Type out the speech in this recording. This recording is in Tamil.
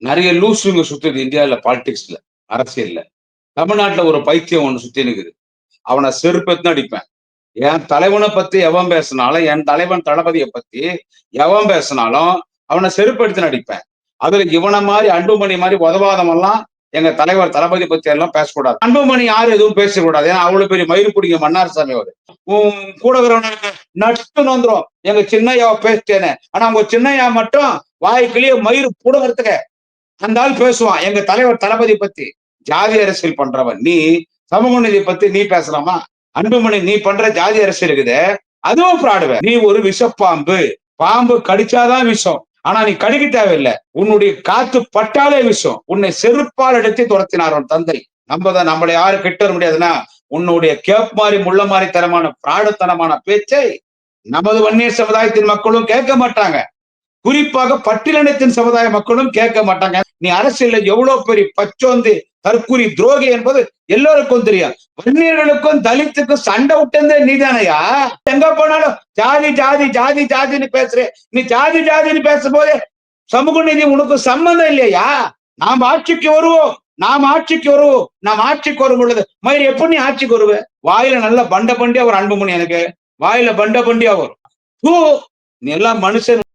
நிறைய லூசுங்க சுத்துது இந்தியால பாலிடிக்ஸ்ல, அரசியல்ல. தமிழ்நாட்டுல ஒரு பைத்தியம் ஒண்ணு சுத்தி நிக்குது. அவன செருப்பெத்துன்னு அடிப்பேன். என் தலைவன பத்தி எவன் பேசினாலும், என் தலைவன் தளபதிய பத்தி எவன் பேசினாலும், அவன செருப்படுத்துன்னு அடிப்பேன். அதுல இவன மாரி அன்புமணி மாரி உதவாதவன்லாம் எங்க தலைவர் தளபதி பத்தி எல்லாம் பேசக்கூடாது. அன்புமணி யாரும் எதுவும் பேசக்கூடாது. ஏன்னா அவ்வளவு பெரிய மயிர் பிடிங்க மன்னார்சாமி அவரு. உன் கூட இருக்கிறவனுக்கு நட்டு வந்துரும். எங்க சின்னையாவை பேசிட்டேன்னு. ஆனா உங்க சின்னையா மட்டும் வாய்க்குள்ளேயே மயிர் புடுங்கிறதுக்கு அந்த ஆள் பேசுவான் எங்க தலைவர் தளபதி பத்தி. ஜாதி அரசியல் பண்றவன் நீ, சமூக நீதி பத்தி நீ பேசலாமா? அன்புமணி நீ பண்ற ஜாதி அரசியல் இருக்குது, அதுவும் ஃப்ராடுவே. நீ ஒரு விஷப்பாம்பு. பாம்பு கடிச்சாதான் விஷம். ஆனா நீ கடிக்க தேவையில்லை. உன்னுடைய காத்து பட்டாலே விஷம். உன்னை செருப்பால் எடுத்து துரத்தினார் உன் தந்தை. நம்மளை யாரும் கிட்ட வர முடியாதுன்னா உன்னுடைய கேப் மாதிரி முள்ள மாதிரி தரமான பிராடத்தனமான பேச்சை நமது வன்னியர் சமுதாயத்தின் மக்களும் கேட்க மாட்டாங்க. குறிப்பாக பட்டியலினத்தின் சமுதாய மக்களும் கேட்க மாட்டாங்க. நீ அரசியல்ல எவ்வளவு பெரிய பச்சோந்து தற்குறி துரோகி என்பது எல்லோருக்கும் தெரியும். வன்னியர்களுக்கும் தலித்துக்கும் சண்டை விட்டதே நீதானையா? எங்க போனாலும் ஜாதி ஜாதி ஜாதி ஜாதின்னு பேசுறேன். நீ ஜாதி ஜாதின்னு பேசும்போது சமூக நீதி உனக்கு சம்பந்தம் இல்லையா? நாம் ஆட்சிக்கு வருவோம், நாம் ஆட்சிக்கு வருவோம், நாம் ஆட்சிக்கு வரும் பொழுது மயிர் எப்படி நீ ஆட்சிக்கு வருவ? வாயில நல்ல பண்ட பண்டியா ஒரு அன்புமணி எனக்கு வாயில பண்ட பண்டியா வரும். நீ எல்லாம் மனுஷன்.